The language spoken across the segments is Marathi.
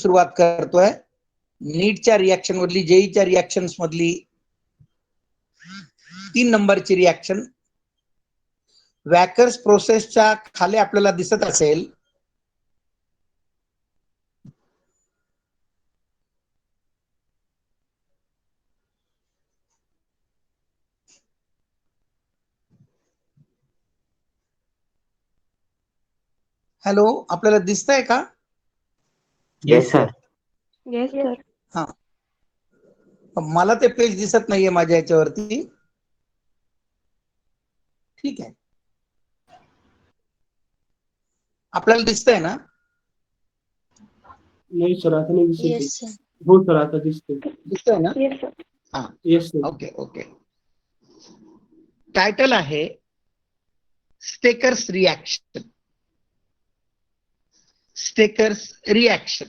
सुरुवात करतोय. नीटच्या रिॲक्शन मधली, जेईच्या रिॲक्शन्स मधली 3 नंबरची रिॲक्शन वॅकर्स प्रोसेसच्या खाली आपल्याला दिसत असेल. हॅलो, आपल्याला दिसतंय का? Yes sir. Yes sir. हा, मला ते पेज दिसत नाहीये माझ्या याच्यावरती. ठीक आहे, आपल्याला दिसतंय ना? नाही सर, आता नाही दिसत. Yes sir. हो सर, आता दिसतंय. दिसतंय ना? Yes sir. हा, yes sir. Okay okay. Title आहे Strecker's reaction. Strecker's reaction.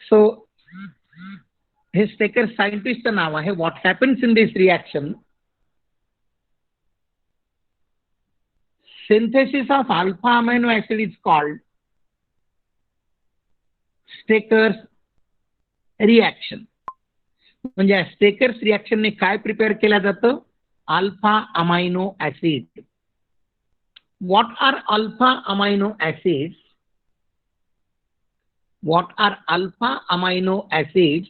So हे स्टेकर सायंटिस्टचं नाव आहे. What happens in this reaction? synthesis of alpha amino acid is called Stakers reaction. म्हणजे स्टेकर्स रिॲक्शनने काय प्रिपेअर केलं जातं? Alpha amino acid. What are alpha amino acids? What are alpha amino acids?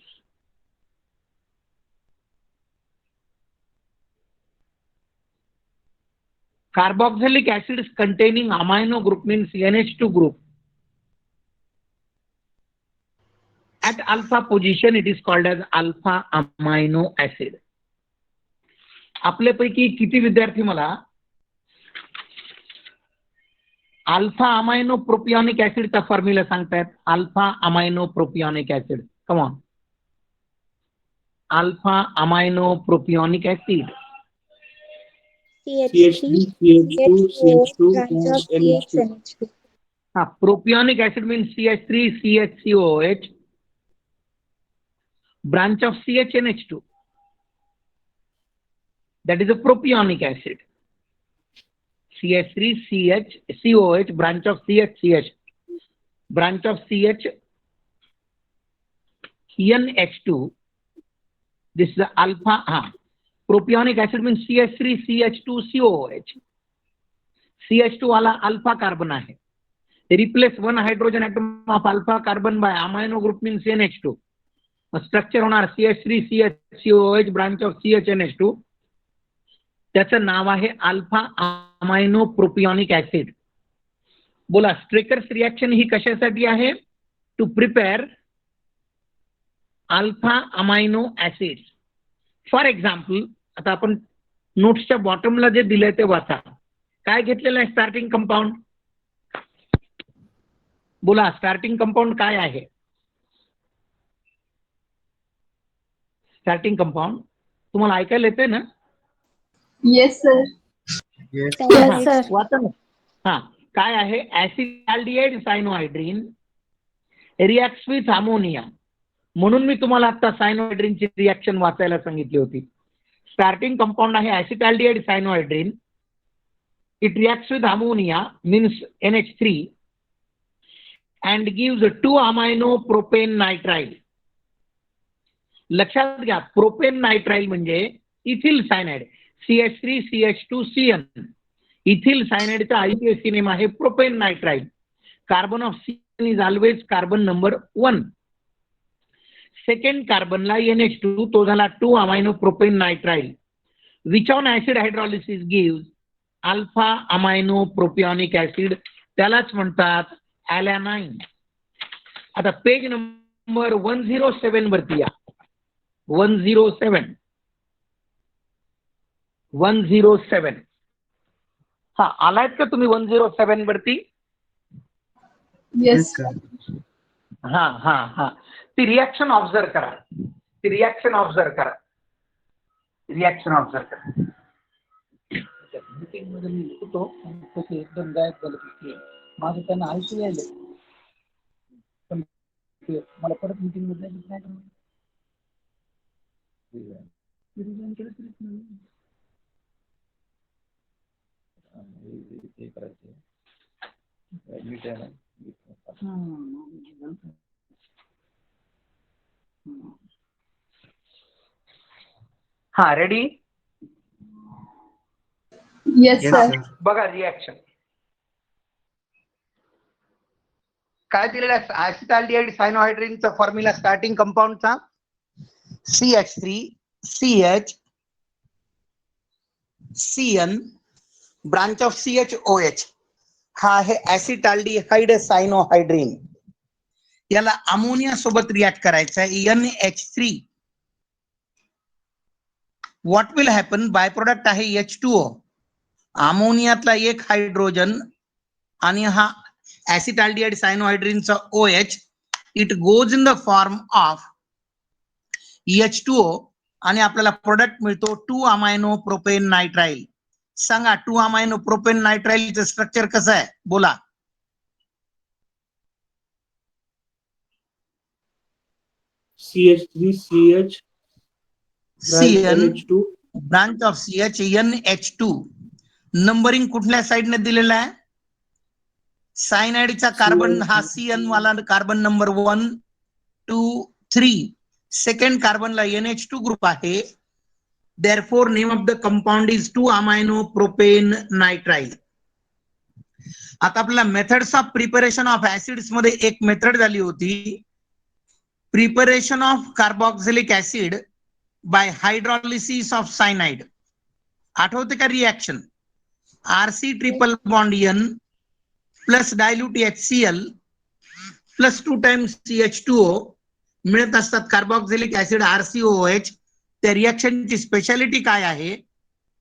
Carboxylic acids containing amino group means NH2 group. At alpha position it is called as alpha amino acid. आपल्यापैकी किती विद्यार्थी मला अल्फा अमायनो प्रोपियोनिक ऍसिडचा फॉर्म्युला सांगतायत? Alpha amino propionic acid, come on. Alpha amino propionic acid. CH3, CH2, branch of CHNH2. Propionic acid means CH3, CHCOH, branch of CHNH2. That is a propionic acid. CH3, CHCOH, branch of CHCH, branch of CHNH2. This is the alpha. Propionic acid means CH3, CH2COH. CH2 वाला अल्फा कार्बन आहे. Replace one hydrogen atom of alpha carbon by amino group means NH2. Structure होणार CH3, CHCOH, branch of CHNH2. त्याचं नाव आहे अल्फा अमायनो प्रोपियोनिक ऍसिड. बोला, स्टेकर्स रिॲक्शन ही कशासाठी आहे? To prepare alpha amino acids. For example, आता आपण नोट्सच्या बॉटमला जे दिलंय ते वाचा. काय घेतलेलं आहे स्टार्टिंग कंपाऊंड? बोला, स्टार्टिंग कंपाऊंड काय आहे? स्टार्टिंग कंपाऊंड तुम्हाला ऐकायला येतंय ना? Yes sir. Yes sir. वाचा ना. हा, काय आहे? Acetaldehyde सायनोहायड्रीन reacts with ammonia. म्हणून मी तुम्हाला आता सायनोहायड्रीनची रिॲक्शन वाचायला सांगितली होती. स्टार्टिंग कंपाऊंड आहे acetaldehyde cyanohydrin. It reacts with ammonia means NH3 and gives 2 amino propane nitrile. लक्षात घ्या, प्रोपेन नायट्राइल म्हणजे ethyl cyanide. CH3, CH2CN. Ethyl सायनाइडचा आययुएसी नेम आहे propane nitrile. Carbon of CN is always carbon number 1. Second कार्बनला NH2, तो झाला 2 amino propane nitrile. Which on acid hydrolysis gives alpha amino propionic acid. त्यालाच म्हणतात ॲलॅनाइन. आता पेज नंबर 107 वरती या. 107. हा, आलायत का तुम्ही 107 वरती? येस. हा हा हा, ती रिॲक्शन ऑब्झर्व करा. ती रिॲक्शन ऑब्झर्व करा. रिॲक्शन ऑब्झर्व करा. मीटिंग मध्ये मी होतो, एकदम गायब झालं. माझं त्यांना ऐकू यायलं, पण मला परत मीटिंग मध्ये नाही करणार. हा, ready? Yes, Yes, sir. sir. बघा रिॲक्शन काय दिलेलं आहे. ऍसिटाल्डिहाइड सायनोहायड्रिनचा फॉर्म्युला स्टार्टिंग कंपाऊंडचा CH3CH CN branch of CHOH हा आहे ऍसिटाल्डिहाइड सायनोहायड्रिन. याला अमोनिया सोबत रिॲक्ट करायचं आहे NH3. What will happen? Bye product आहे H2O. अमोनियातला एक हायड्रोजन आणि हा ऍसिटाल्डिहाइड सायनोहायड्रिनचा OH, it goes in the form of H2O आणि आपल्याला प्रोडक्ट मिळतो 2-अमायनो प्रोपेन नायट्राइल. सांगा 2-अमायनो प्रोपेन नायट्राइलचं स्ट्रक्चर कसं आहे? बोला. CH3CH branch CN NH2. Branch of CH NH2. Numbering कुठल्या साइडने दिलेला आहे? सायनाइडचा कार्बन हा CN वाला कार्बन नंबर 1, 2, 3. सेकंड कार्बनला NH2 ग्रुप आहे. Therefore, name of the compound is two amino propane nitrile. आता आपल्याला methods of preparation of acids मध्ये एक मेथड झाली होती, preparation of carboxylic acid by hydrolysis of cyanide. आठवते का reaction? RC triple bond N plus dilute HCl plus 2 times CH2O मिळत असतात कार्बोक्सिलिक ऍसिड RCOH. त्या रिॲक्शनची स्पेशालिटी काय आहे?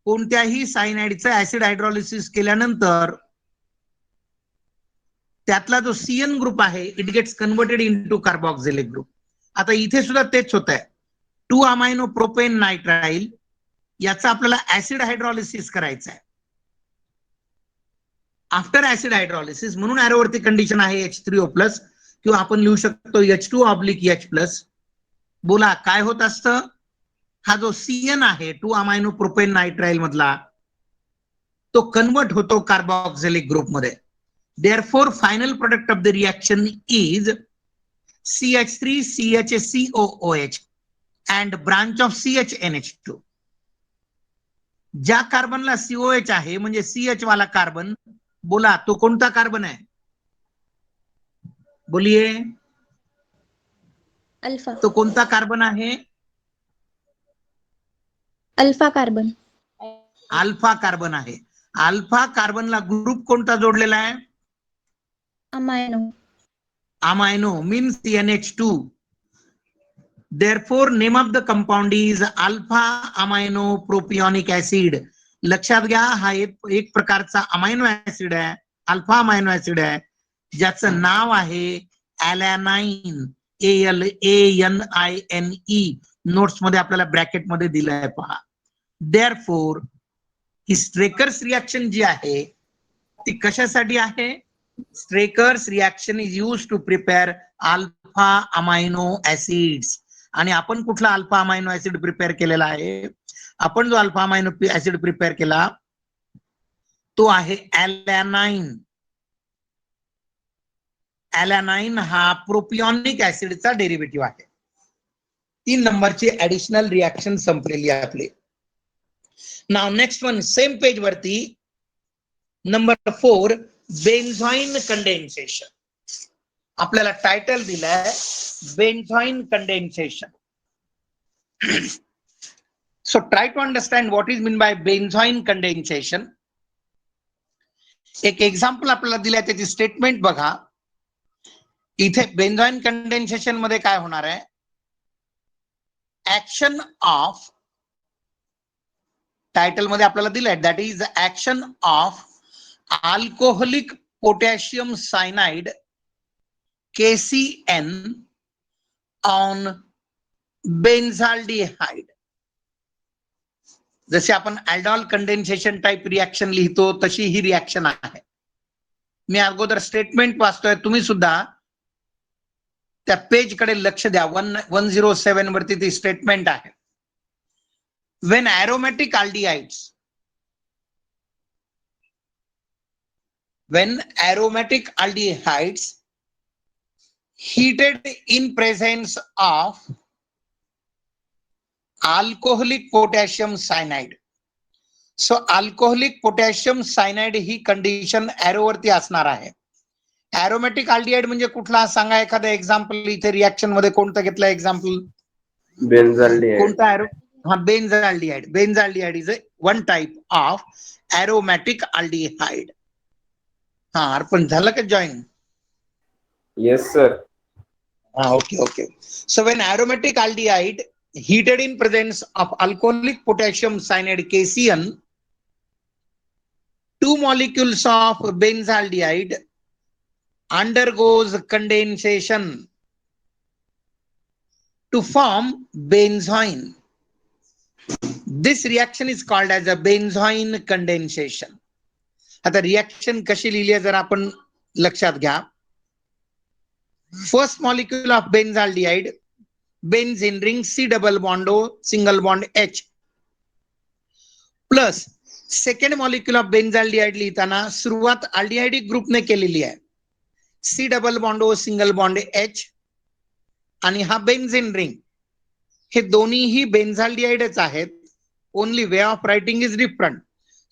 कोणत्याही सायनाइडचं ऍसिड हायड्रॉलिसिस केल्यानंतर त्यातला जो CN ग्रुप आहे it gets converted into carboxylic group. आता इथे सुद्धा तेच होत आहे. 2-अमायनो प्रोपेन नायट्राइल याचा आपल्याला ऍसिड हायड्रॉलिसिस करायचं आहे. आफ्टर ऍसिड हायड्रॉलिसिस म्हणून एरोवरती कंडिशन आहे H3O प्लस, किंवा आपण लिहू शकतो H2/H+. बोला काय होत असतं? हा जो CN आहे 2-अमायनो प्रोपेन नायट्राइल मधला, तो कन्वर्ट होतो कार्बोक्सिलिक ग्रुप मध्ये. Therefore, final product of the reaction is CH3CHCOOH and branch of CHNH2. ज्या कार्बनला COH आहे म्हणजे CH वाला कार्बन, बोला तो कोणता कार्बन आहे? बोलिये. अल्फा. तो कोणता कार्बन आहे? Alpha carbon. अल्फा कार्बन आहे. अल्फा कार्बनला ग्रुप कोणता जोडलेला आहे? Amino. Amino means NH2. Therefore, name of the compound is alpha amino propionic acid. लक्षात घ्या, हा एक प्रकारचा अमायनो ऍसिड आहे, अल्फा अमायनो ऍसिड आहे, ज्याचं नाव आहे ॲलॅनाइन. ALANINE. नोट्स मध्ये आपल्याला ब्रॅकेट मध्ये दिलं आहे पहा. Therefore, ही स्ट्रेकर्स रिॲक्शन जी आहे ती कशासाठी आहे? Strecker's reaction is use to prepare alpha amino acids. आणि आपण कुठला अल्फा अमायनो ऍसिड प्रिपेअर केलेला आहे? आपण जो अल्फा अमायनो ऍसिड प्रिपेअर केला तो आहे ॲलॅनाइन. ॲलॅनाइन हा प्रोपियोनिक ऍसिडचा डेरिव्हेटिव्ह आहे. 3 नंबरची ऍडिशनल रिॲक्शन संपलेली आहे आपली. नाव नेक्स्ट वन, सेम पेज वरती नंबर 4, बेन्झॉइन कंडेन्सेशन. आपल्याला टायटल दिलाय benzoin condensation. So try to understand what is mean by benzoin condensation. एक एक्झाम्पल आपल्याला दिलाय, त्याची स्टेटमेंट बघा. इथे बेन्झॉइन कंडेन्सेशन मध्ये काय होणार आहे? ऍक्शन ऑफ, टायटल मध्ये आपल्याला दिलंय that is action of alcoholic potassium cyanide KCN on benzaldehyde. जसे आपण अल्डॉल कंडेन्सेशन टाइप रिॲक्शन लिहितो तशी ही रिॲक्शन आहे. मी अगोदर स्टेटमेंट वाचतोय, तुम्ही सुद्धा त्या पेज कडे लक्ष द्या. 107 वरती ती स्टेटमेंट आहे. When aromatic aldehydes, heated in presence of alcoholic potassium cyanide. So alcoholic potassium cyanide ही कंडिशन एरोवरती असणार आहे. एरोमॅटिक अल्डिहाइड म्हणजे कुठला सांगा एखादं एक्झाम्पल. इथे रिएक्शन मध्ये कोणतं घेतलं एक्झाम्पल? बेन्झाल्डिहाइड. कोणता एरो? हा, benzaldehyde. Benzaldehyde is one type of aromatic aldehyde. हा, अर्पण झालं का join? Yes sir. Okay. So when aromatic aldehyde heated in presence of alcoholic potassium cyanide KCN, two molecules of benzaldehyde undergoes condensation to form benzoin. This reaction is called as a benzoin condensation. आता रिएक्शन कशी लिहिली आहे जर आपण लक्षात घ्या. First molecule of benzaldehyde, benzene ring C double bond O single bond H, plus second molecule of benzaldehyde लिहिताना सुरुवात aldehydic ग्रुप ने केलेली आहे. C double bond O single bond H आणि हा बेन्झीन रिंग. हे दोन्हीही बेन्झाल्डिहाइडच आहेत. Only way of writing is different.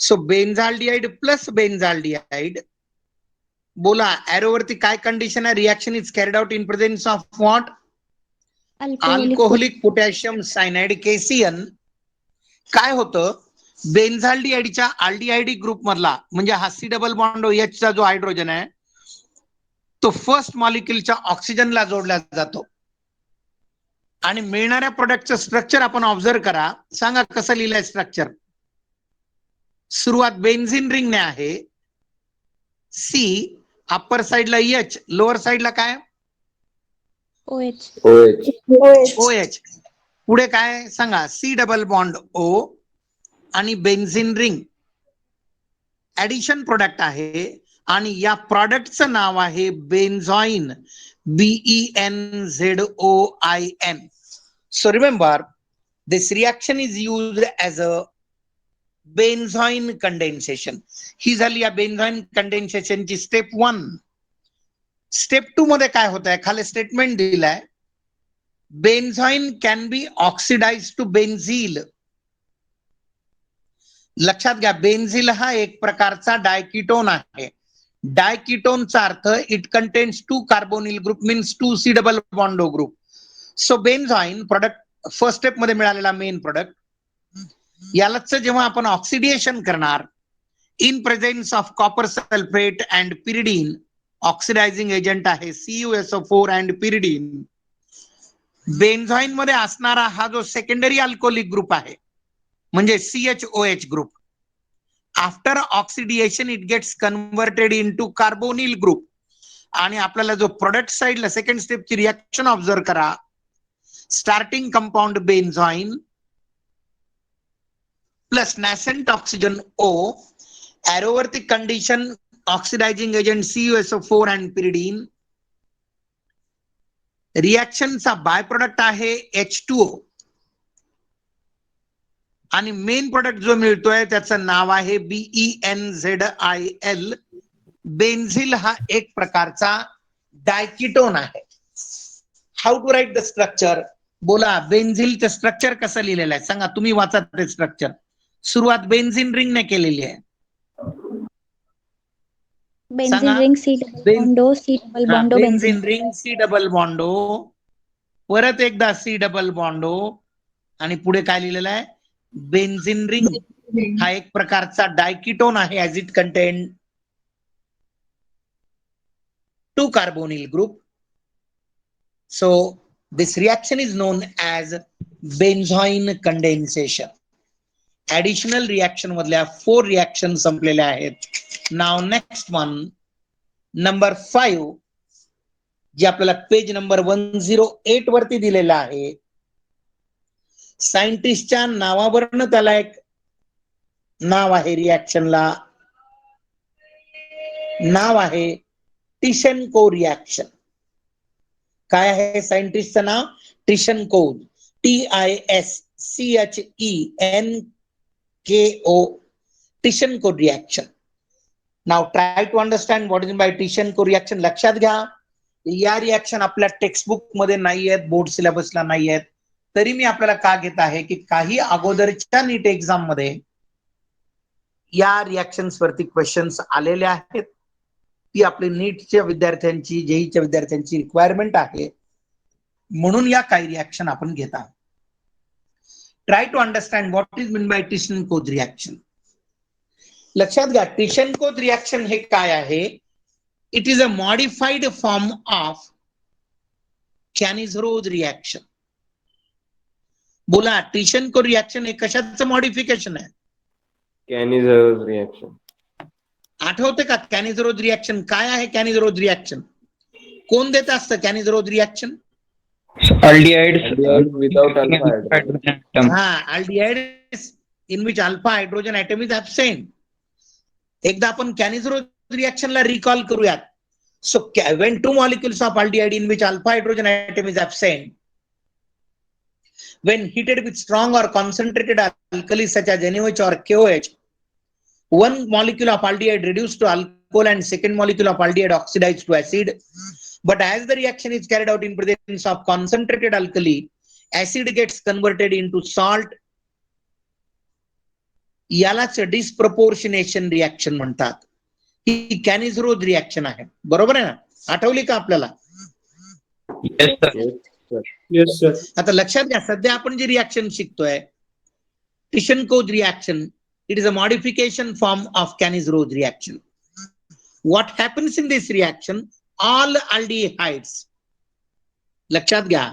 So benzaldehyde plus benzaldehyde. बोला एरोवरती काय कंडिशन आहे? Reaction is carried out in presence of what? Alcoholic potassium cyanide KCN. काय होतं? बेन्झाल्डिहाइडच्या अल्डिहाइडिक ग्रुप मधला म्हणजे हा C डबल बॉन्ड OH चा जो हायड्रोजन आहे तो फर्स्ट मॉलिक्युलच्या ऑक्सिजनला जोडला जातो आणि मिळणाऱ्या प्रोडक्टचं स्ट्रक्चर आपण ऑब्झर्व करा. सांगा कसं लिहिलंय स्ट्रक्चर? सुरुवात बेन्झीन रिंगने आहे. C, अप्पर साइडला H, लोअर साइडला काय? OH. पुढे काय सांगा? C डबल बॉन्ड O आणि बेन्झीन रिंग ऍडिशन प्रोडक्ट आहे आणि या प्रोडक्टचं नाव आहे बेन्झॉइन. BENZOIN. So remember, this reaction is used as a benzoin condensation. ही झाली या बेन्झॉइन कंडेन्सेशनची स्टेप 1. स्टेप 2 मध्ये काय होत आहे? खाली स्टेटमेंट दिलाय. बेन्झॉइन can be oxidise to benzyl. लक्षात घ्या, बेन्झील हा एक प्रकारचा डायकीटोन आहे. डायकीटोनचा अर्थ it contains 2 carbonyl group means 2 C double bond O group. So benzoin product first step मध्ये मिळालेला मेन प्रोडक्ट, यालाच जेव्हा आपण ऑक्सिडेशन करणार in presence of copper sulphate and pyridine, oxidising agent आहे CuSO4 अँड पिरिडीन. बेन्झॉइन मध्ये असणारा हा जो सेकंडरी अल्कोहोलिक ग्रुप आहे म्हणजे CHOH group, after oxidation it gets converted into carbonyl group आणि आपल्याला जो प्रोडक्ट साइडला सेकंड स्टेपची रिएक्शन ऑब्झर्व करा. Starting compound benzoin plus nascent oxygen O, एरोवरती condition oxidising agent CuSO4 and pyridine. रिएक्शनचा बाय प्रोडक्ट आहे H2O आणि मेन प्रोडक्ट जो मिळतोय त्याचं नाव आहे BENZIL. बेन्झिल हा एक प्रकारचा डायकीटोन आहे. How to write the structure? बोला बेन्झिलचं स्ट्रक्चर कसं लिहिलेलं आहे सांगा. तुम्ही वाचा ते स्ट्रक्चर. सुरुवात बेन्झीन रिंगने केलेली आहे. Benzene ring C double bond O benzene ring C double bond O, परत एकदा C डबल बॉन्ड O आणि पुढे काय लिहिलेलं आहे? बेन्झीन रिंग हा एक प्रकारचा डायकीटोन आहे as it content 2 carbonyl group. So this reaction is known as benzoin condensation. Additional reaction मधल्या 4 रिएक्शन संपलेल्या आहेत. नाव नेक्स्ट वन नंबर 5 जे आपल्याला पेज नंबर 108 वरती दिलेलं आहे. सायंटिस्टच्या नावावरनं त्याला एक नाव आहे, रिएक्शनला नाव आहे टिशेन्को रिएक्शन. काय आहे सायंटिस्टचं नाव? Tishchenko. TISCHENKO. Tishchenko reaction. Now try to understand what is by Tishchenko reaction. लक्षात घ्या, या रिएक्शन आपल्या टेक्स्टबुक मध्ये नाही आहेत, बोर्ड सिलेबसला नाही आहेत. तरी मी आपल्याला का घेत आहे की काही अगोदरच्या नीट एक्झाम मध्ये या रिॲक्शन्स वरती क्वेश्चन्स आलेले आहेत. ती आपली नीटच्या विद्यार्थ्यांची, जेईच्या विद्यार्थ्यांची रिक्वायरमेंट आहे, म्हणून या काही रिॲक्शन आपण घेत आहोत. Try to understand what is mean by Tishchenko reaction. लक्षात घ्या, टिशन-कोच रिॲक्शन हे काय आहे? It is a modified form of Cannizzaro's reaction. बोला, टिशन-कोच रिॲक्शन हे कशाचं मॉडिफिकेशन आहे? Cannizzaro's reaction. आठवते का कॅनिझरोज रिॲक्शन काय आहे? कॅनिझरोज रिॲक्शन कोण देत असतं? कॅनिझरोज reaction Aldehydes without alpha hydrogen. aldehydes in which alpha hydrogen atom is absent. एकदा आपण कॅनिझरोज रिॲक्शनला रिकॉल करूयात. So when two molecules of aldehyde in which alpha hydrogen atom is absent, when heated with strong or concentrated alkali such as NaOH or KOH, one molecule of aldehyde reduced to alcohol and second molecule of aldehyde oxidized to acid. But as the reaction is carried out in presence of concentrated alkali, acid gets converted into salt. यालाच डिस्प्रपोर्शनेशन रिॲक्शन म्हणतात. ही कॅनिझरोज रिॲक्शन आहे. बरोबर आहे ना? आठवली का आपल्याला? Yes, sir. आता लक्षात घ्या, सध्या आपण जी रिॲक्शन शिकतोय tuition-coach reaction, it is a modification form of Kaniz-Rose reaction. What happens in this reaction? All aldehydes, लक्षात घ्या,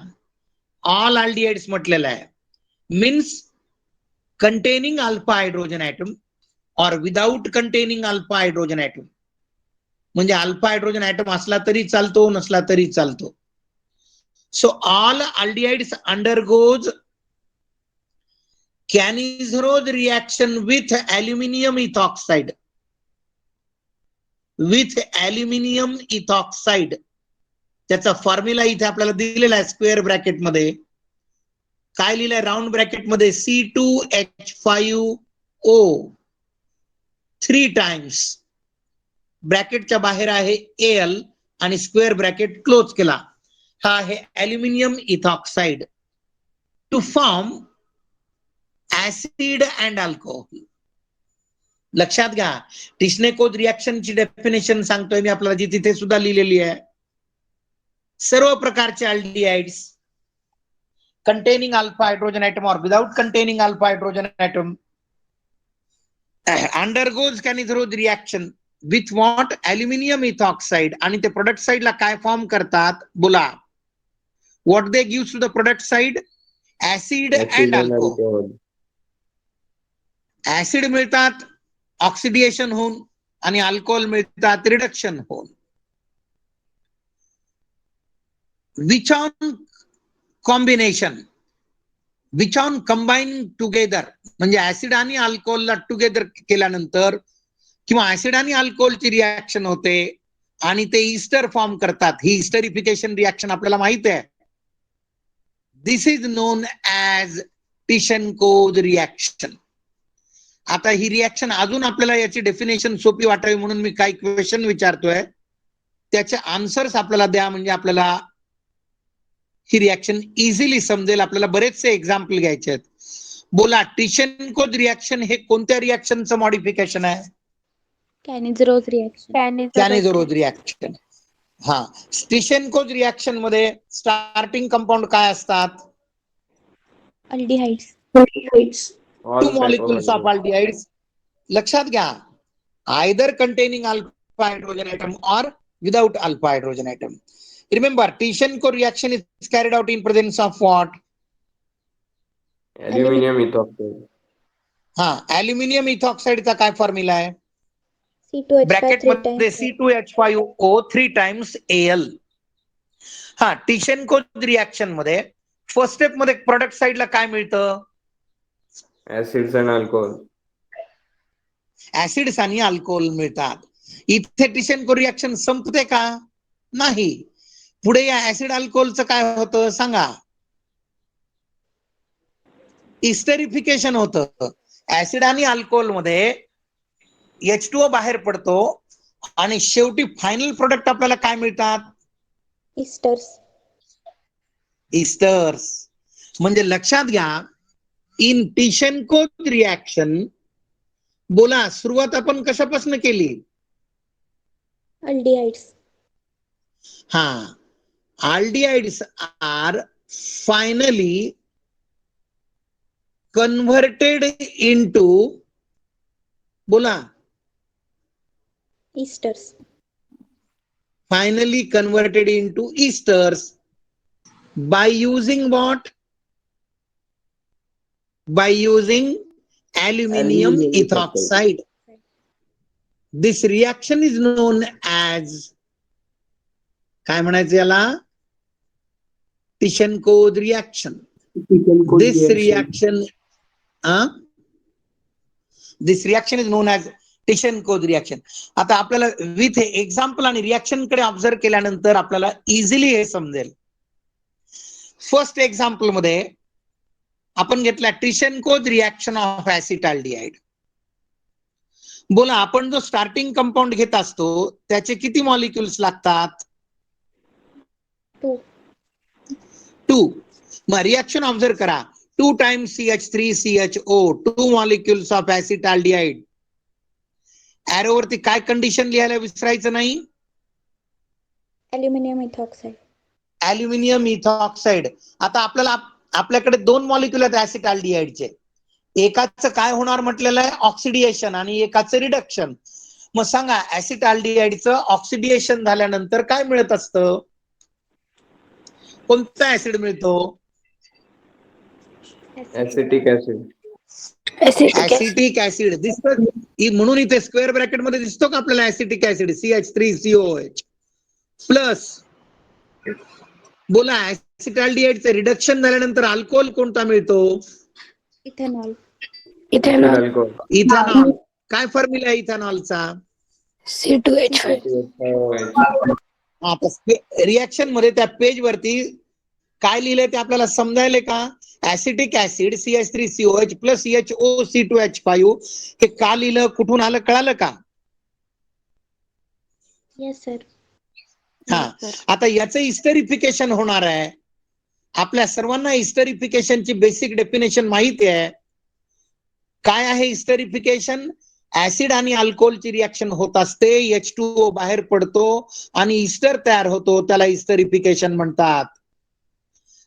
all aldehydes म्हटलेलं आहे, means containing alpha hydrogen atom or without containing alpha hydrogen atom. म्हणजे अल्फा हायड्रोजन ऍटम असला तरी चालतो, नसला तरी चालतो. So all aldehydes undergoes Kaniz-Rose reaction with aluminium ethoxide. With aluminium ethoxide. त्याचा फॉर्म्युला इथे आपल्याला दिलेला आहे स्क्वेअर ब्रॅकेट मध्ये. काय लिहिलंय राऊंड ब्रॅकेट मध्ये? C2H5O 3 times. ब्रॅकेटच्या बाहेर आहे Al आणि स्क्वेअर ब्रॅकेट क्लोज केला. हा आहे aluminium ethoxide to form acid and alcohol. लक्षात घ्या, टिशन-कोच रिॲक्शनची डेफिनेशन सांगतोय मी आपल्याला, जी तिथे सुद्धा लिहिलेली आहे. सर्व प्रकारचे aldehydes containing alpha hydrogen atom or without containing alpha hydrogen atom undergoes Kaniz-Rose reaction with what? Aluminium ethoxide. आणि ते प्रोडक्ट साइडला काय फॉर्म करतात? बोला. What they gives to the product side? Acid and alcohol. Acid मिळतात ऑक्सिडेशन होऊन आणि अल्कोहोल मिळतात रिडक्शन होऊन. Which on combination, which on combine together, म्हणजे ऍसिड आणि अल्कोहोलला टुगेदर केल्यानंतर किंवा ऍसिड आणि अल्कोहोलची रिॲक्शन होते आणि ते इस्टर फॉर्म करतात. ही इस्टरिफिकेशन रिॲक्शन आपल्याला माहिती आहे. This is known as Tishchenko reaction. आता ही रिॲक्शन अजून आपल्याला याची डेफिनेशन सोपी वाटावी म्हणून मी काही क्वेश्चन विचारतोय, त्याचे आन्सर्स आपल्याला द्या, म्हणजे आपल्याला ही रिॲक्शन इझिली समजेल. आपल्याला बरेचसे एक्झाम्पल घ्यायचे आहेत. बोला, टिशन-कोच रिॲक्शन हे कोणत्या रिॲक्शनचं मॉडिफिकेशन आहे? Kaniz-Rose reaction. Cannizzaro's reaction. हा, टिशन-कोच रिॲक्शन मध्ये स्टार्टिंग कंपाऊंड काय असतात? Aldehydes. Two molecules of aldehydes. लक्षात घ्या, either containing alpha hydrogen atom or without alpha hydrogen atom. Remember, Tishchenko reaction is carried out in presence of what? Aluminium ethoxide. हा, अल्युमिनियम इथॉक्साइडचा काय फॉर्म्युला आहे? C2H5 ब्रॅकेट 3 मध्ये times. C2H5O 3 times Al. हा, टिशन-कोच रिॲक्शन मध्ये फर्स्ट स्टेप मध्ये प्रोडक्ट साइडला काय मिळतं? Acids and alcohol. ऍसिड्स आणि अल्कोहोल मिळतात. इथे टिशन-कोच रिॲक्शन संपते का? नाही. पुढे या ऍसिड अल्कोहोलचं काय होतं सांगा? इस्टरिफिकेशन होतं. ऍसिड आणि अल्कोहोल मध्ये H2O बाहेर पडतो आणि शेवटी फायनल प्रोडक्ट आपल्याला काय मिळतात? Esters. इस्टर्स. म्हणजे लक्षात घ्या, इन टिशेनकोव रिॲक्शन, बोला सुरुवात आपण कशापासून केली? Aldehydes. हा, aldehydes are finally converted into, बोला, Esters. finally converted into esters by using what? By using aluminium Aluminium ethoxide. This reaction is known as, काय म्हणायचं याला? Tishchenko reaction. This reaction, this reaction is known as Tishchenko reaction. आता आपल्याला विथ एक्झाम्पल आणि रिॲक्शन कडे ऑब्झर्व केल्यानंतर आपल्याला इझिली हे समजेल. फर्स्ट एक्झाम्पल मध्ये आपण घेतला टिशेनकोव रिॲक्शन ऑफ ऍसिटाल्डिहाइड. बोला, आपण जो स्टार्टिंग कंपाऊंड घेत असतो त्याचे किती मॉलिक्युल्स लागतात? 2. 2. मग रिॲक्शन ऑब्झर्व करा. 2 times CH3CHO, 2 molecules of acetaldehyde. Arrow वरती काय कंडिशन लिहायला विसरायचं नाही? Aluminium ethoxide. Aluminium ethoxide. आता आपल्याकडे 2 मॉलिक्युल आहेत ऍसिटाल्डिहाइडचे. एकाचं काय होणार म्हटलेलं आहे? ऑक्सिडेशन, आणि एकाचं रिडक्शन. मग सांगा, ऍसिटाल्डिहाइडचं ऑक्सिडेशन झाल्यानंतर काय मिळत असतं? कोणता ऍसिड मिळतो? Acetic acid. ऍसिटिक ऍसिड दिसतं, म्हणून इथे स्क्वेअर ब्रॅकेट मध्ये दिसतो का आपल्याला ऍसिटिक ऍसिड? CH3COOH plus. बोला, ऍसिटाल्डिहाइडचं रिडक्शन झाल्यानंतर अल्कोहोल कोणता मिळतो? Ethanol. Ethyl alcohol. इथेनॉल. काय फॉर्म्युला आहे इथेनॉलचा? C2H5. C2H5OH. आता रिॲक्शन मध्ये त्या पेज वरती काय लिहिलंय ते आपल्याला समजायलंय का? Acetic acid CH3COH plus CHO C2H5. हे का लिहिलं, कुठून आलं, कळालं का? Yes, sir. हा, आता याचं हिस्टेरिफिकेशन होणार आहे. आपल्या सर्वांना हिस्टेरिफिकेशनची बेसिक डेफिनेशन माहिती आहे. काय आहे हिस्टेरिफिकेशन? ऍसिड आणि अल्कोहोलची रिॲक्शन होत असते, H2O बाहेर पडतो आणि इस्टर तयार होतो, त्याला हिस्टेरिफिकेशन म्हणतात.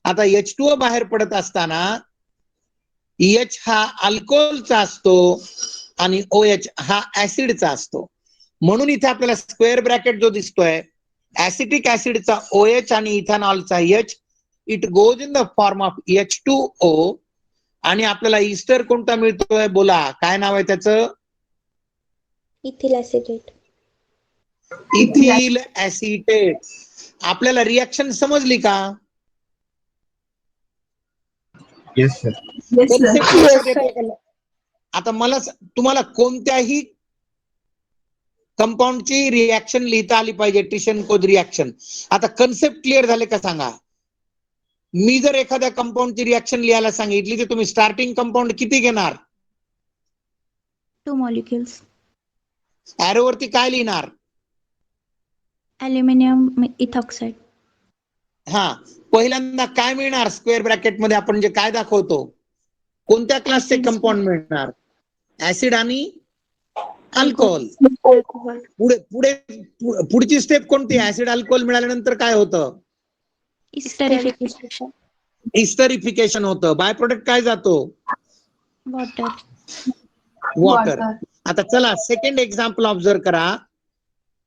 आता H2O बाहेर पडत असताना H हा अल्कोहोलचा असतो आणि OH हा ऍसिडचा असतो. म्हणून इथे आपल्याला स्क्वेअर ब्रॅकेट जो दिसतोय, ऍसिटिक ऍसिडचा OH आणि इथेनॉलचा H, it goes in the form of H2O. आणि आपल्याला इस्टर कोणता मिळतोय? बोला, काय नाव आहे त्याचं? Ethyl acetate. Ethyl acetate. आपल्याला रिॲक्शन समजली का? Yes, sir. Yes, sir. Concept लक्षात येते का? आता मला तुम्हाला कोणत्याही कंपाऊंडची रिॲक्शन लिहिता आली पाहिजे, टिशेनकोव रिॲक्शन. आता कन्सेप्ट क्लिअर झाले का सांगा? मी जर एखाद्या कंपाऊंडची रिॲक्शन लिहायला सांगितली तर तुम्ही स्टार्टिंग कंपाऊंड किती घेणार? 2 molecules. एरो वरती काय लिहिणार? Aluminium ethoxide. हा, पहिल्यांदा काय मिळणार स्क्वेअर ब्रॅकेट मध्ये? आपण जे काय दाखवतो, कोणत्या क्लासचे Acids. कंपाऊंड मिळणार? ऍसिड आणि अल्कोहोल. Alcohol. पुढची स्टेप कोणती? ऍसिड अल्कोहोल मिळाल्यानंतर काय होतं? Esterification. इस्टरिफिकेशन होतं. बाय प्रोडक्ट काय जातो? Water. वॉटर. आता चला सेकंड एक्झाम्पल ऑब्झर्व करा.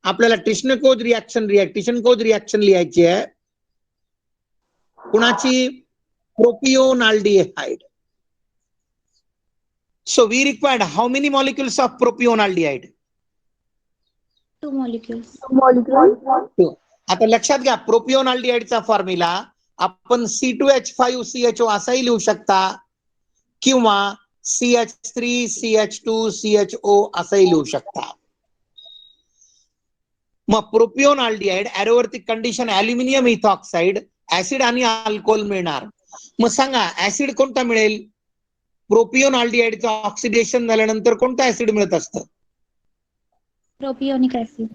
आपल्याला टिशेनकोव रिॲक्शन लिहायची आहे. कुणाची? प्रोपिओनाल्डिहाइड. So we required how many molecules of propionaldehyde? 2 molecules. आता लक्षात घ्या, प्रोपिओनाल्डिहाइडचा फॉर्म्युला आपण C2H5CHO असाही लिहू शकता किंवा CH3CH2CHO असाही लिहू शकता. मग प्रोपिओनाल्डिहाइड एरोवरती कंडिशन अल्युमिनियम इथॉक्साइड, ऍसिड आणि अल्कोहोल मिळणार. मग सांगा, ऍसिड कोणता मिळेल? प्रोपिओनाल्डिहाइडचं ऑक्सिडेशन झाल्यानंतर कोणतं ऍसिड मिळत असतं? Propionic acid.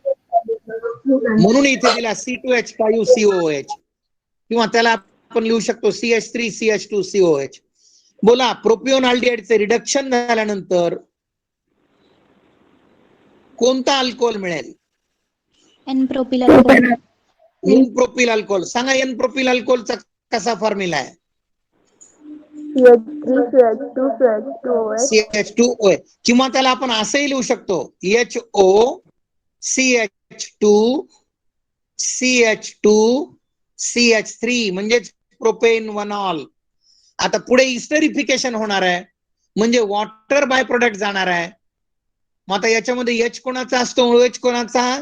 म्हणून इथे दिला C2H5COOH, किंवा त्याला आपण लिहू शकतो CH3 CH2 COH. बोला प्रोपिओन अल्डिहाइडचे रिडक्शन झाल्यानंतर कोणता अल्कोहोल मिळेल? N propyl alcohol. N propyl alcohol. सांगा एन प्रोपिल अल्कोहोलचा कसा फॉर्म्युला आहे? CH2OH. किंवा त्याला आपण असंही लिहू शकतो HO CH2 CH2 CH3 म्हणजेच प्रोपेन वनॉल. आता पुढे इस्टरिफिकेशन होणार आहे म्हणजे वॉटर बाय प्रोडक्ट जाणार आहे. मग आता याच्यामध्ये H कोणाचा असतो, OH कोणाचा?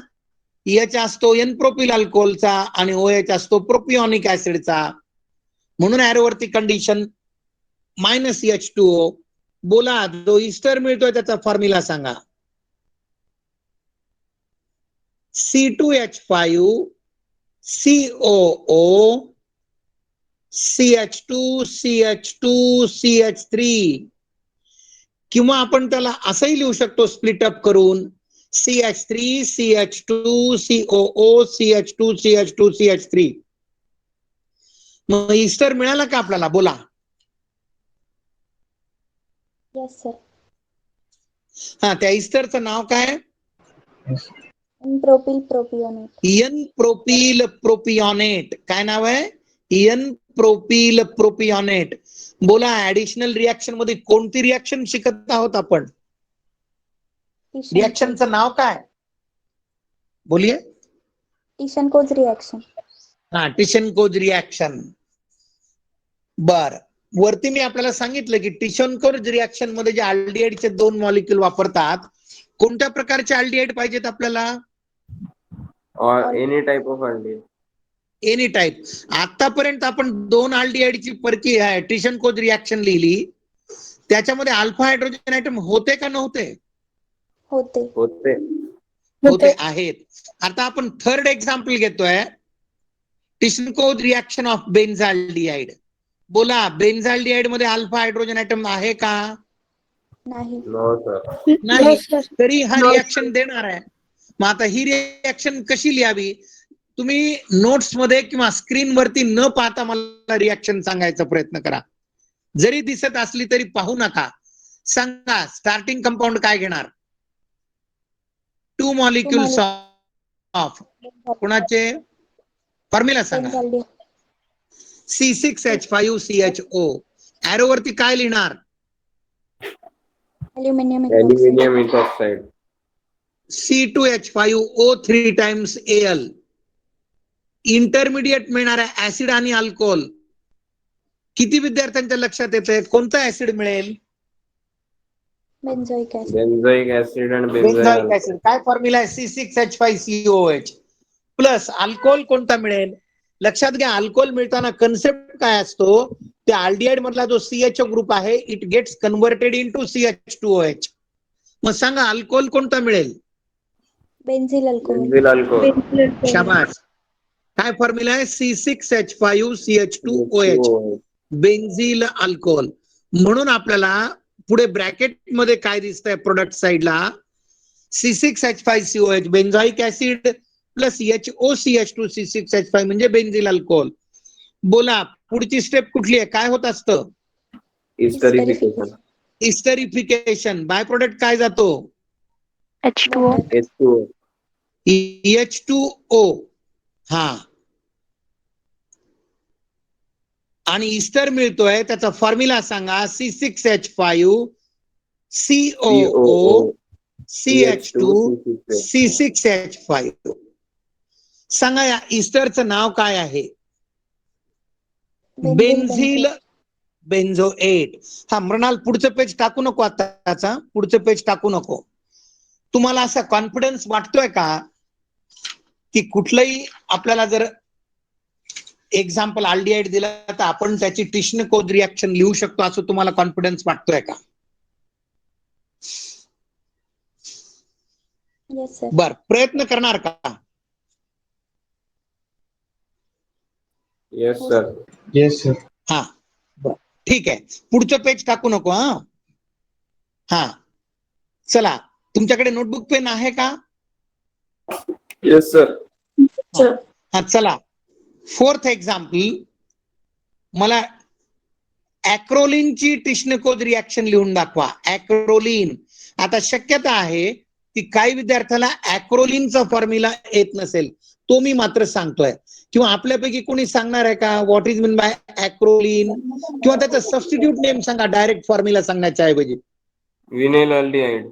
H असतो एन प्रोपिल अल्कोहोलचा आणि OH असतो प्रोपिओनिक ऍसिडचा. म्हणून ऍरोवरती कंडिशन -H2O. बोला जो इस्टर मिळतोय त्याचा फॉर्म्युला सांगा. C2H5 COO CH2 CH2 CH3. किंवा आपण त्याला असंही लिहू शकतो स्प्लिट अप करून CH3 CH2 COO CH2 CH2 CH3. मग इस्टर मिळाला का आपल्याला? बोला. Yes, sir. हा, त्या इस्टरचं नाव काय? N propyl propionate. N propyl propionate. काय नाव आहे? N propyl propionate. बोला ऍडिशनल रिएक्शन मध्ये कोणती रिएक्शन शिकत आहोत आपण? रिएक्शनचं नाव काय? बोलिये. Tishankos reaction. हा, टिशनकोज रिएक्शन. बर, वरती मी आपल्याला सांगितलं की टिशनकोज रिएक्शन मध्ये जे अल्डिहाइडचे 2 मॉलिक्यूल वापरतात, कोणत्या प्रकारचे अल्डिहाइड पाहिजेत आपल्याला? और any type of aldehyde. Any type. आतापर्यंत आपण 2 अल्डिहाइडची परकी टिशनकोज रिएक्शन लिहिली, त्याच्यामध्ये अल्फा हायड्रोजन आयटम होते का नव्हते? होते. होते आहेत. आता आपण थर्ड एक्झाम्पल घेतोय टिशनकोज रिएक्शन ऑफ बेन्झाल्डिहाइड. बोला बेन्झाल्डिहाइड मध्ये अल्फा हायड्रोजन आयटम आहे का? नाही. No sir. नाही. तरी हा रिएक्शन देणार आहे. मग आता ही रिएक्शन कशी लिहावी? तुम्ही नोट्स मध्ये किंवा स्क्रीन वरती न पाहता मला रिएक्शन सांगायचा प्रयत्न करा. जरी दिसत असली तरी पाहू नका. सांगा स्टार्टिंग कंपाऊंड काय घेणार? 2 मॉलिक्युल्स ऑफ कोणाचे? फॉर्म्युला सांगा. Benzaldehyde. C6H5CHO. ऍरो वरती काय लिहिणार? Aluminium hydroxide. Aluminium hydroxide. C2H5O3 times Al. Intermediate मिळणार आहे ऍसिड आणि अल्कोहोल. किती विद्यार्थ्यांच्या लक्षात येतंय कोणता ऍसिड मिळेल? Benzoic acid. बेन्झोइक ऍसिड आणि बेन्झोइक ऍसिड. काय फॉर्म्युला आहे? C6H5COH प्लस अल्कोहोल कोणता मिळेल? लक्षात घ्या, अल्कोहोल मिळताना कन्सेप्ट काय असतो? त्या अल्डिहाइड मधला जो CHO ग्रुप आहे it gets converted into CH2OH. मग सांगा अल्कोहोल कोणता मिळेल? Benzyl alcohol. Benzyl alcohol. शाबास. काय फॉर्म्युला आहे? C6H5CH2OH. Benzyl alcohol. म्हणून आपल्याला पुढे ब्रॅकेट मध्ये काय दिसतंय प्रोडक्ट साइडला? C6H5COH बेन्झोइक acid plus HOCH2 C6H5 म्हणजे बेन्झिल अल्कोहोल. बोला पुढची स्टेप कुठली आहे? काय होत असतं? इस्टरिफिकेशन. इस्टरिफिकेशन. बाय प्रोडक्ट काय जातो? H2O. H2O. H2O. हा, आणि इस्टर मिळतोय त्याचा फॉर्म्युला सांगा. C6H5 COO CH2 C6H5. सांगा या इस्टरचं नाव काय आहे? बेन्झिल बेन्झोएट. हा मृणाल, पुढचं पेज टाकू नको. आताचा पुढचं पेज टाकू नको. तुम्हाला असा कॉन्फिडन्स वाटतोय का की कुठलंही आपल्याला जर एक्झाम्पल अल्डिहाइड दिला तर आपण त्याची टिशनकोज रिएक्शन लिहू शकतो, असं तुम्हाला कॉन्फिडन्स वाटतोय का? Yes, sir. बर, प्रयत्न करणार का? Yes sir. Yes, sir. हा, बर, ठीक आहे. पुढचं पेज टाकू नको. हा, चला, तुमच्याकडे नोटबुक पेन आहे का? Yes sir. हा, चला. फोर्थ एक्झाम्पल मला ॲक्रोलिनची टिश्नेकोज रिॲक्शन लिहून दाखवा. ॲक्रोलिन. आता शक्यता आहे की काही विद्यार्थ्याला ॲक्रोलिनचा फॉर्म्युला येत नसेल, तो मी मात्र सांगतोय. किंवा आपल्यापैकी कोणी सांगणार आहे का व्हॉट इज मीन बाय ॲक्रोलिन, किंवा त्याचं सबस्टिट्यूट नेम सांगा डायरेक्ट फॉर्म्युला सांगण्याच्या ऐवजी. Vinyl aldehyde.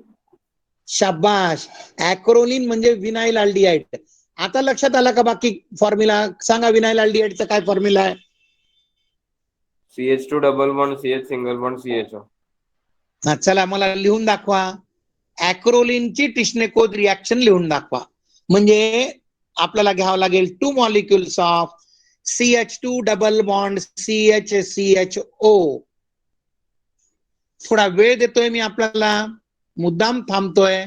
शाबाश. ॲक्रोलिन म्हणजे विनाइल अल्डिहाइड. आता लक्षात आला का बाकी फॉर्म्युला सांगा. विनाइल अल्डिहाइडचा काय फॉर्म्युला आहे? CH2 double bond CH single bond CHO. हा, चला मला लिहून दाखवा. ॲक्रोलिनची टिश्नेकोज रिॲक्शन लिहून दाखवा. म्हणजे आपल्याला घ्यावं लागेल 2 molecules of CH2 double bond CHCHO. थोडा वेळ देतोय मी आपल्याला, मुद्दाम थांबतोय.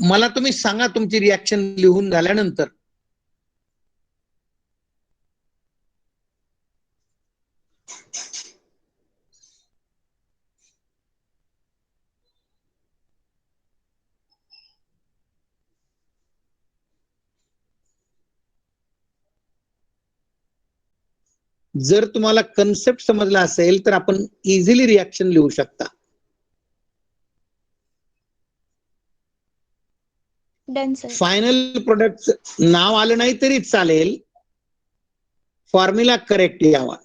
मला तुम्ही सांगा तुमची रिॲक्शन लिहून झाल्यानंतर. जर तुम्हाला कन्सेप्ट समजला असेल तर आपण इझिली रिॲक्शन लिहू शकता. Done, sir. फायनल प्रोडक्ट नाव आलं नाही तरी चालेल, फॉर्म्युला करेक्ट यावा.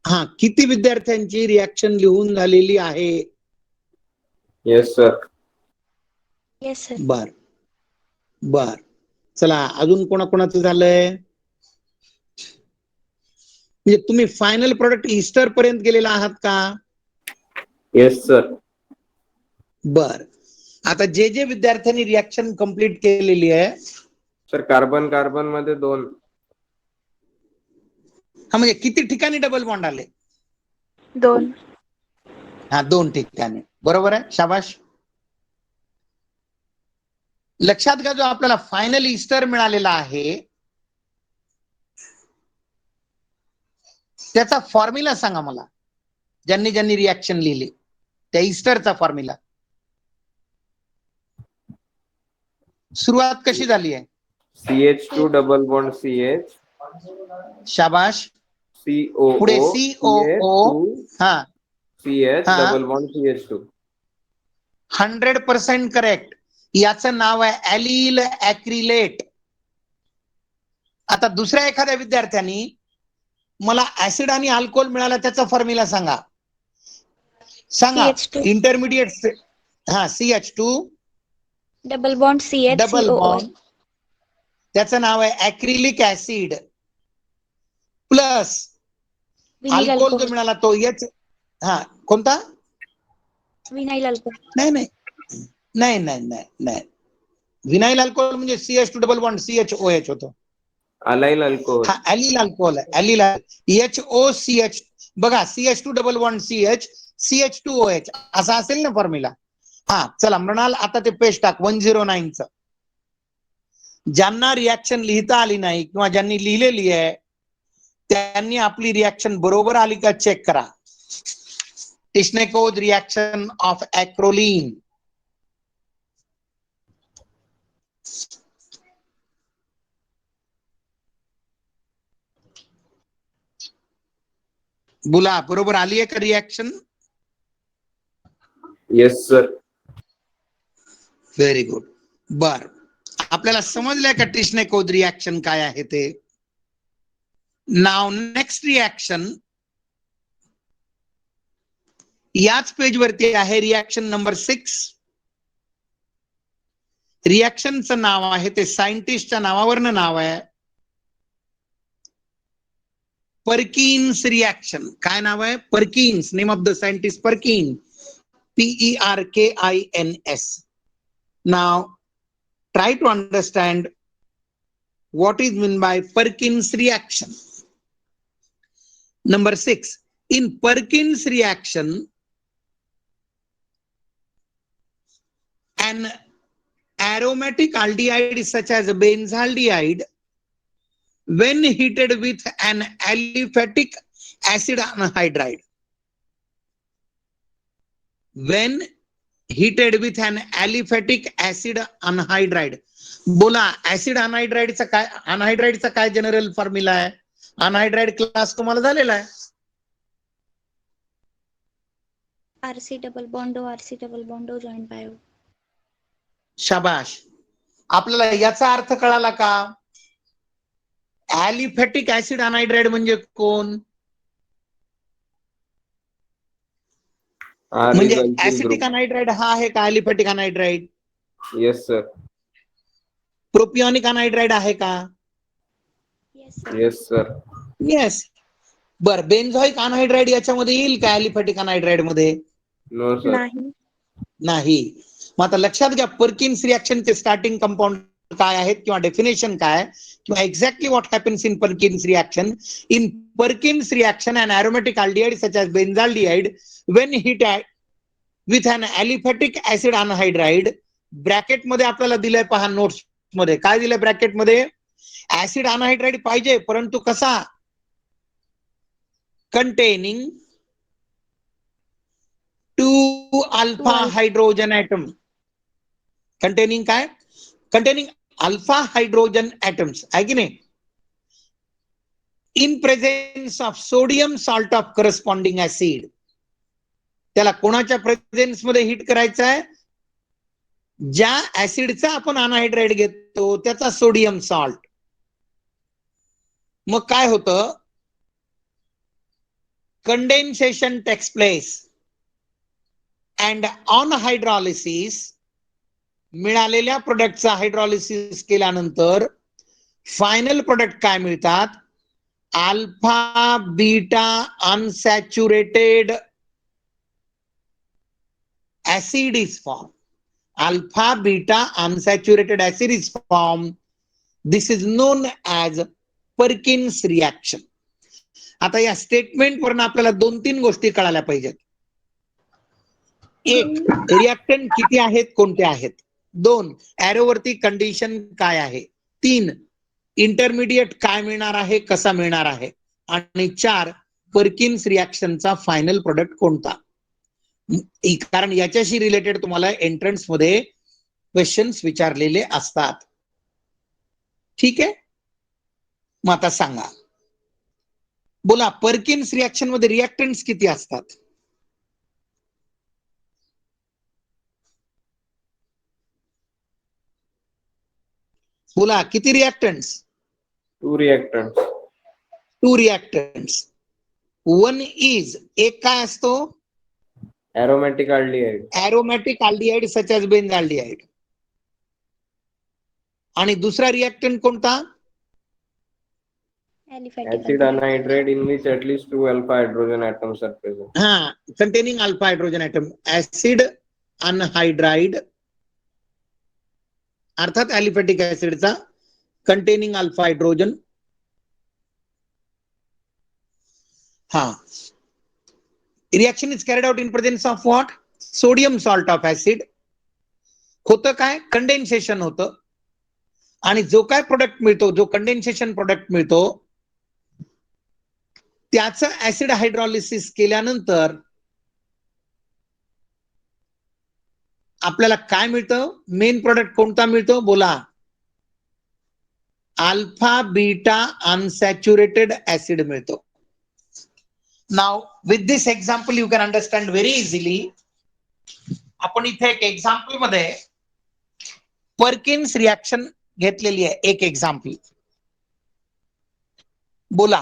हा, किती विद्यार्थ्यांची रिॲक्शन लिहून झालेली आहे? Yes sir. Yes, sir. बर बर. चला, अजून कोणाकोणाचं झालंय? म्हणजे तुम्ही फायनल प्रोडक्ट ईस्टर पर्यंत गेलेला आहात का? Yes sir. बर. आता जे जे विद्यार्थ्यांनी रिॲक्शन कंप्लीट केलेली आहे, सर कार्बन कार्बन मध्ये 2. हा म्हणजे किती ठिकाणी डबल बॉन्ड आले? 2. हा, 2 ठिकाणी. बरोबर आहे, शाबाश. लक्षात घ्या, जो आपल्याला फायनल ईस्टर मिळालेला आहे त्याचा फॉर्म्युला सांगा मला. ज्यांनी ज्यांनी रिॲक्शन लिहिली त्या ईस्टरचा फॉर्म्युला. सुरुवात कशी झाली आहे? CH2 double bond CH. शाबाश. COO. पुढे COO. हा CH हा. Double bond CH2. 100% करेक्ट. याचं नाव आहे ॲलिल ॲक्रिलेट. आता दुसऱ्या एखाद्या विद्यार्थ्यांनी मला ऍसिड आणि अल्कोहोल मिळाला त्याचा फॉर्म्युला सांगा. सांगा. CH2. इंटरमिडिएट. हा, CH2 Double bond CH double COOH. Bond, त्याचं नाव आहे acrylic acid, plus Vinyl alcohol जो alcohol. मिळाला तो H. हा, कोणता? Vinyl alcohol. नाही नाही नाही नाही नाही नाही. विनाइल अल्कोहोल म्हणजे CH2 डबल बॉन्ड CHOH होतो. Allyl alcohol. हा, ॲलिल अल्कोहोल आहे. ॲलिल HOCH. बघा, CH2 double bond CH CH2OH असा असेल ना फॉर्म्युला. हा, चला मृणाल, आता ते पेज टाक 109चं. ज्यांना रिॲक्शन लिहिता आली नाही किंवा ज्यांनी लिहिलेली आहे त्यांनी आपली रिॲक्शन बरोबर आली का चेक करा. टिश्नेकोज रिॲक्शन ऑफ ॲक्रोलिन. बोला, बरोबर आली आहे का reaction? Yes sir. Very good. बर, आपल्याला समजलंय का टिश्नेकोज रिॲक्शन काय आहे ते? नाव नेक्स्ट रिॲक्शन याच पेज वरती आहे, रिॲक्शन नंबर 6. रिॲक्शनचं नाव आहे ते सायंटिस्टच्या नावावरनं नाव आहे, पर्किन्स रिॲक्शन. काय नाव आहे? Perkins. Name of the scientist Perkin. PERKINS. Now try to understand what is meant by Perkins reaction. Number 6, in Perkins reaction an aromatic aldehyde such as benzaldehyde when heated with an aliphatic acid anhydride, when heated with an aliphatic acid anhydride. बोला ऍसिड अनहायड्राइडचा काय जनरल फॉर्म्युला आहे? अनहायड्राइड क्लास तुम्हाला झालेला आहे. RC double bond O, RC double bond O joined by O. शाबाश. आपल्याला याचा अर्थ कळाला का? ऍलिफॅटिक ऍसिड अनहायड्राइड म्हणजे कोण? म्हणजे ऍसिटिक अनहायड्राइड हा आहे का aliphatic anhydride? Yes sir. Propionic anhydride आहे का? Yes, sir. Yes sir. Yes. बर, बेन्झोइक अनहायड्राइड याच्यामध्ये येईल का ऍलिफॅटिक अनहायड्राइड मध्ये? No sir. नाही. नाही. मग आता लक्षात घ्या, पर्किन्स रिएक्शनचे स्टार्टिंग कंपाऊंड काय आहेत किंवा डेफिनेशन काय किंवा exactly what happens in Perkin's reaction. In Perkin's reaction an aromatic aldehyde such as benzaldehyde when heated with an aliphatic acid anhydride, bracket मध्ये आपल्याला दिलंय पहा नोट्स मध्ये, काय दिलंय ब्रॅकेट मध्ये? ऍसिड अनहायड्राइड पाहिजे, परंतु कसा? containing 2 alpha hydrogen atom. containing काय? containing alpha hydrogen atoms, आहे की नाही? in presence of sodium salt of corresponding acid. त्याला कोणाच्या प्रेझेन्स मध्ये हिट करायचं आहे? ज्या ऍसिडचा आपण अनहायड्राइड घेतो त्याचा सोडियम सॉल्ट. मग काय होतं? Condensation takes place and on hydrolysis, मिळालेल्या प्रोडक्टचा हायड्रॉलिसिस केल्यानंतर फायनल प्रोडक्ट काय मिळतात? Alpha beta unsaturated acid is formed. Alpha beta unsaturated acid is formed. This is known as Perkins reaction. आता या स्टेटमेंट वरून आपल्याला 2-3 गोष्टी कळायला पाहिजेत. एक, रिएक्टंट किती आहेत, कोणते आहेत? 2, एरोवरती कंडिशन काय आहे? 3, इंटरमिडिएट काय मिळणार आहे, कसा मिळणार आहे? आणि 4, पर्किन्स रिएक्शनचा फायनल प्रोडक्ट कोणता? कारण याच्याशी रिलेटेड तुम्हाला एंट्रन्स मध्ये क्वेश्चन्स विचारलेले असतात. ठीक आहे. मग आता सांगा, बोला पर्किन्स रिएक्शन मध्ये रिएक्टंट्स किती असतात? बोला किती रिएक्टंट्स? 2 reactants. 2 रिएक्टंट्स. 1 इज, एक काय असतो? Aromatic aldehyde. aromatic aldehyde such as benzaldehyde. आणि दुसरा रिएक्टंट कोणता? Aliphatic Acid anhydride in which at least 2 alpha hydrogen atoms are present. हा, containing alpha hydrogen atom. acid anhydride अर्थात ऍलिफॅटिक ऍसिडचा containing alpha hydrogen. हा, reaction is carried out in presence of what? Sodium salt of acid. होतं काय? कंडेन्सेशन होतं. आणि जो काय प्रोडक्ट मिळतो, जो कंडेन्सेशन प्रोडक्ट मिळतो, त्याचं ऍसिड हायड्रॉलिसिस केल्यानंतर आपल्याला काय मिळतं? मेन प्रोडक्ट कोणता मिळतो? बोला. अल्फा बीटा अनसॅच्युरेटेड ऍसिड मिळतो. Now with this example you can understand very easily. आपण इथे एक एक्झाम्पल मध्ये पर्किन्स रिएक्शन घेतलेली आहे. एक एक्झाम्पल बोला.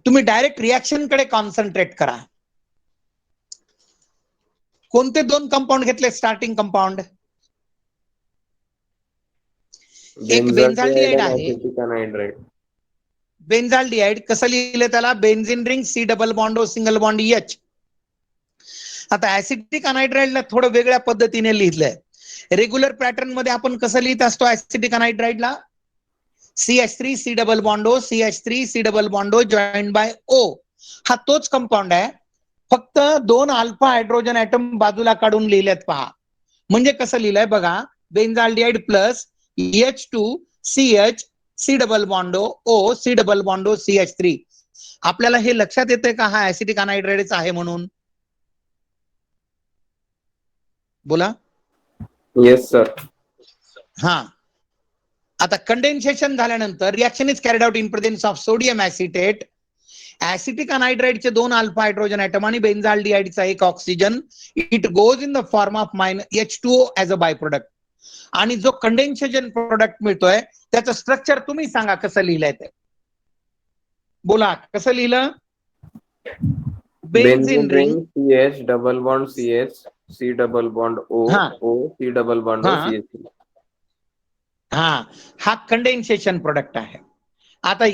तुम्ही डायरेक्ट रिएक्शन कडे कॉन्सन्ट्रेट करा. कोणते 2 कंपाऊंड घेतले स्टार्टिंग कंपाऊंड? एक बेन्झाल्डिहाइड आहे. Acetic anhydride. बेन्झाल्डिहाइड कसं लिहिलं त्याला? Benzene ring C double bond O single bond H. आता ऍसिटिक अनहायड्राइडला थोडं वेगळ्या पद्धतीने लिहिलंय. रेग्युलर पॅटर्न मध्ये आपण कसं लिहित असतो ऍसिटिक अनहायड्राइडला? CH3 C double bond O, CH3 C double bond O joined by O. हा तोच कंपाऊंड आहे, फक्त 2 अल्फा हायड्रोजन ऍटम बाजूला काढून लिहिलेत पहा. म्हणजे कसं लिहिलंय बघा, benzaldehyde plus H2CH C double bond O C double bond O CH3. आपल्याला हे लक्षात येतंय का हा ऍसिटिक अनहायड्राइडच आहे म्हणून? बोला. Yes, sir. हा, आता कंडेन्सेशन झाल्यानंतर reaction is carried out in presence of sodium acetate. Acetic अनायड्राइडचे 2 अल्फा हायड्रोजन ऍटम आणि बेन्झाल्डिहाइडचा 1 oxygen. It goes in the form of H2O as a by product. आणि जो कंडेन्सेशन प्रोडक्ट मिळतोय त्याचं स्ट्रक्चर तुम्ही सांगा कसं लिहिलंय ते. बोला कसं लिहिलं. Benzene Benzene ring. ring CH double bond CH C double bond O हाँ. O C double bond O हाँ. CH3. हा कंडेन्सेशन प्रोडक्ट आहे. आता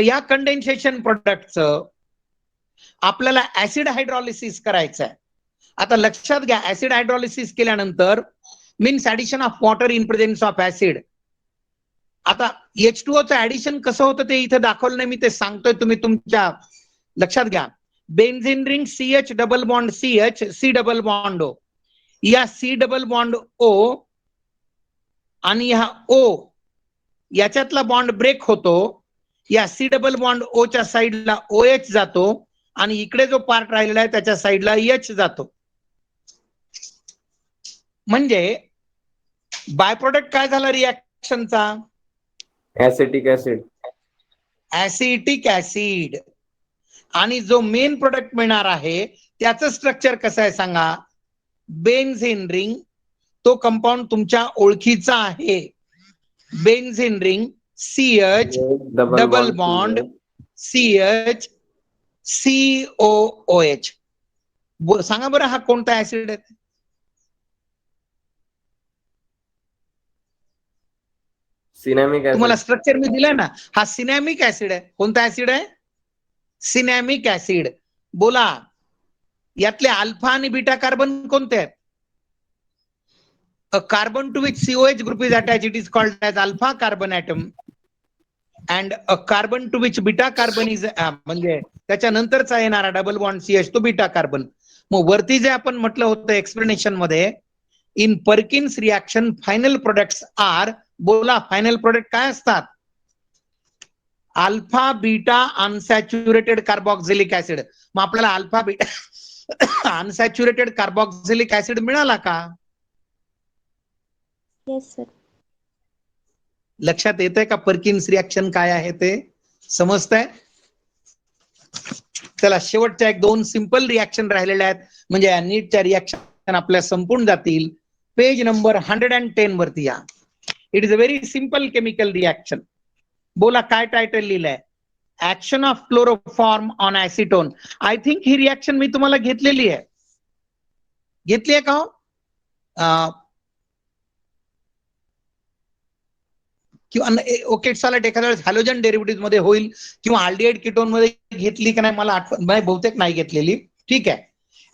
या कंडेन्सेशन प्रोडक्टचं आपल्याला ऍसिड हायड्रॉलिसिस करायचं आहे. आता लक्षात घ्या, ऍसिड हायड्रॉलिसिस केल्यानंतर means addition of water in presence of acid. आता H2O चं ऍडिशन कसं होतं ते इथे दाखवलं नाही, मी ते सांगतोय, तुम्ही तुमच्या लक्षात घ्या. Benzene ring CH double bond CH C double bond O. या C डबल बॉन्ड O आणि हा O याच्यातला बॉन्ड ब्रेक होतो. या C डबल बॉन्ड O च्या साईडला OH जातो आणि इकडे जो पार्ट राहिलेला आहे त्याच्या साईडला H जातो. म्हणजे बाय प्रोडक्ट काय झाला रिएक्शनचा. Acetic acid. Acetic acid. आणि जो मेन प्रोडक्ट मिळणार आहे त्याचं स्ट्रक्चर कसं आहे सांगा. Benzene ring. तो कंपाऊंड तुमच्या ओळखीचा आहे. Benzene ring CH double bond CH COOH. सांगा बरं हा कोणता ऍसिड आहे. Cinnamic तुम्हाला acid. स्ट्रक्चर मी दिलंय ना. हा सिनॅमिक ऍसिड आहे. कोणता ऍसिड आहे. सिनॅमिक ऍसिड. बोला यातले अल्फा आणि बीटा कार्बन कोणते आहेत. A carbon to which COH group is attached, it is called as alpha carbon atom. And a carbon to which beta carbon is म्हणजे त्याच्यानंतरचा येणारा डबल बॉन्ड CH तो बीटा कार्बन. मग वरती जे आपण म्हटलं होतं एक्सप्लेनेशन मध्ये, in Perkin's reaction final products are. बोला फायनल प्रोडक्ट काय असतात. Alpha beta unsaturated carboxylic acid. मग आपल्याला alpha beta unsaturated carboxylic acid मिळाला का. Yes, sir. लक्षात येतंय का पर्किन्स रिएक्शन काय आहे ते समजतंय. चला शेवटच्या 1-2 सिंपल रिएक्शन राहिलेल्या आहेत म्हणजे या नीटच्या रिएक्शन आपल्या संपून जातील. पेज नंबर 110 वरती या. It is a very simple chemical reaction. बोला काय टायटल लिहिलंय. Action of chloroform on acetone. I think ही रिएक्शन मी तुम्हाला घेतलेली आहे. घेतली आहे का हो? किंवा ओके चालेल, एखाद्या वेळेस हॅलोजन डेरिव्हेटिव्ह मध्ये होईल किंवा अल्डिहाइड कीटोन मध्ये घेतली की नाही मला आठवण नाही, बहुतेक नाही घेतलेली. ठीक आहे.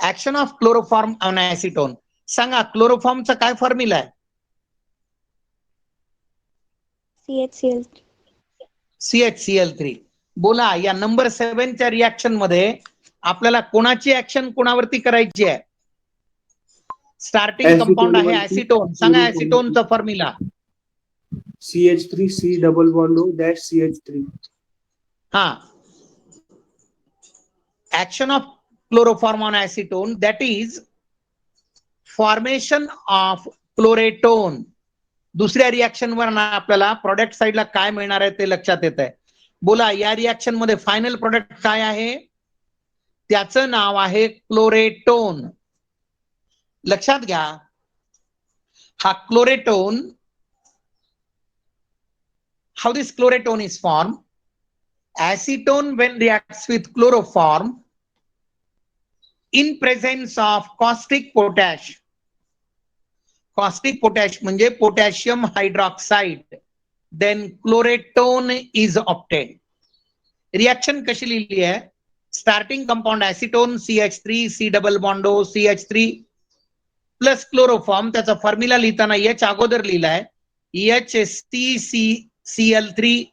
Action of chloroform on acetone. सांगा क्लोरोफॉर्मचा काय फॉर्म्युला आहे. CHCl3. CHCl3. बोला या नंबर 7 च्या रिएक्शन मध्ये आपल्याला कोणाची ऍक्शन कोणावरती करायची आहे. स्टार्टिंग कंपाऊंड आहे ऍसिटोन. सांगा ऍसिटोनचा formula. CH3 C double bond O dash CH3. हा. Action of chloroform on acetone that is formation of chloretone. दुसऱ्या रिएक्शन वर आपल्याला प्रोडक्ट साइडला काय मिळणार आहे ते लक्षात येत आहे. बोला या रिएक्शन मध्ये फायनल प्रोडक्ट काय आहे. त्याचं नाव आहे क्लोरेटोन. लक्षात घ्या हा क्लोरेटोन. How this chloratone is formed. Acetone when reacts with chloroform in presence of caustic potash. Caustic potash म्हणजे potassium hydroxide. Then chloratone is obtained. Reaction कशी लिहिली आहे. Starting compound acetone CH3 C double bond O CH3 plus chloroform. त्याचा फॉर्म्युला लिहिताना H अगोदर लिहिलाय HCCl3.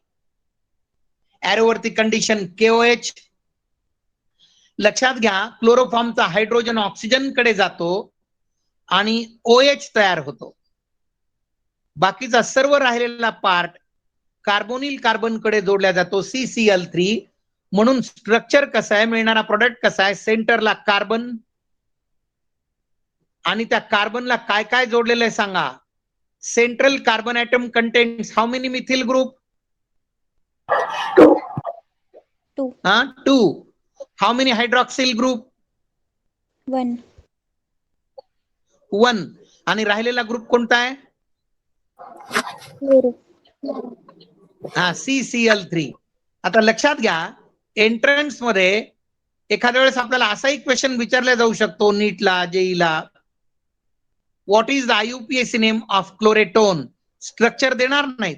एरोवरती condition KOH. लक्षात घ्या क्लोरोफॉर्मचा हायड्रोजन ऑक्सिजन कडे जातो आणि OH तयार होतो. बाकीचा सर्व राहिलेला पार्ट कार्बोनिल कार्बन कडे जोडला जातो CCl3. म्हणून स्ट्रक्चर कसं आहे, मिळणारा प्रोडक्ट कसा आहे. सेंटरला कार्बन, आणि त्या कार्बनला काय काय जोडलेलं आहे सांगा. Central carbon atom contains how many methyl group? 2. 2. How many hydroxyl group? 1. 1. आणि राहिलेला ग्रुप कोणता आहे? Chloro. CCl3. आता लक्षात घ्या, एंट्रन्स मध्ये एखाद्या वेळेस आपल्याला असा एक क्वेश्चन विचारला जाऊ शकतो नीटला, जेईला, what is the IUPAC name of chloretone? Structure देणार नाहीत,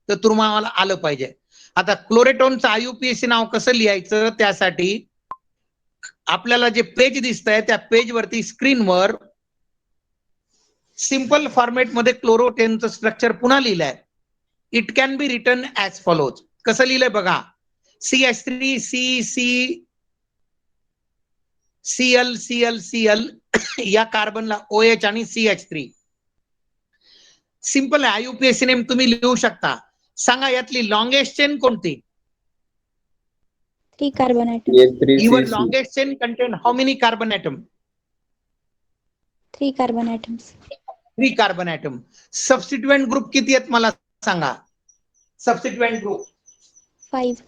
तर तुम्हाला आलं पाहिजे. आता क्लोरेटोनचं IUPAC नाव कसं लिहायचं, त्यासाठी आपल्याला जे पेज दिसतंय त्या पेज वरती स्क्रीनवर सिंपल फॉर्मॅट मध्ये क्लोरोटेनचं स्ट्रक्चर पुन्हा लिहिलंय. It can be written as follows. कसं लिहिलंय बघा. CH3 Cl या कार्बनला OH आणि CH3. सिंपल आहे. IUPAC नेम तुम्ही लिहू शकता. सांगा यातली लॉंगेस्ट चेन कोणती? 3 carbon atoms. CH3 Your CC. longest chain contain how many carbon atom? 3 carbon atoms. 3 carbon atom. Substituent group किती आहेत मला सांगा. Substituent group 5.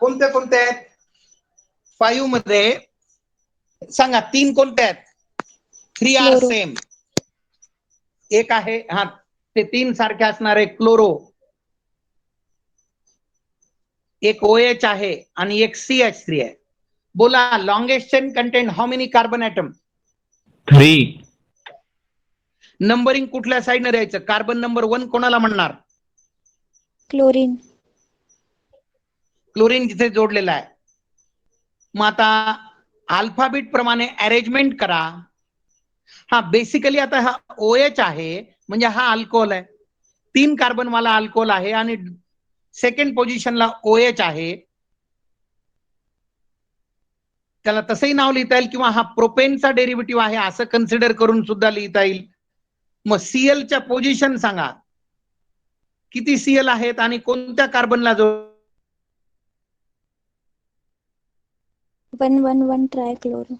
कोणते कोणते आहेत? 5 मध्ये सांगा 3 कोणते आहेत? 3 आर Chloro. सेम. एक आहे ते 3 सारखे असणारे क्लोरो, एक OH आहे आणि एक CH3 आहे. बोला, longest chain contain how many carbon atom? 3. Numbering कुठल्या साईडने द्यायचं? कार्बन नंबर 1 कोणाला म्हणणार? Chlorine. क्लोरीन जिथे जोडलेला आहे. मग आता अल्फाबेट प्रमाणे अरेंजमेंट करा. बेसिकली आता हा OH आहे म्हणजे हा अल्कोहोल आहे. 3 कार्बन वाला अल्कोहोल आहे आणि सेकंड पोझिशनला OH आहे. त्याला तसंही नाव लिहिता येईल किंवा हा प्रोपेनचा डेरिव्हेटिव्ह आहे असं कन्सिडर करून सुद्धा लिहिता येईल. मग Cl च्या पोझिशन सांगा. किती Cl आहेत आणि कोणत्या कार्बनला जोड? 1 1 1 trichloro.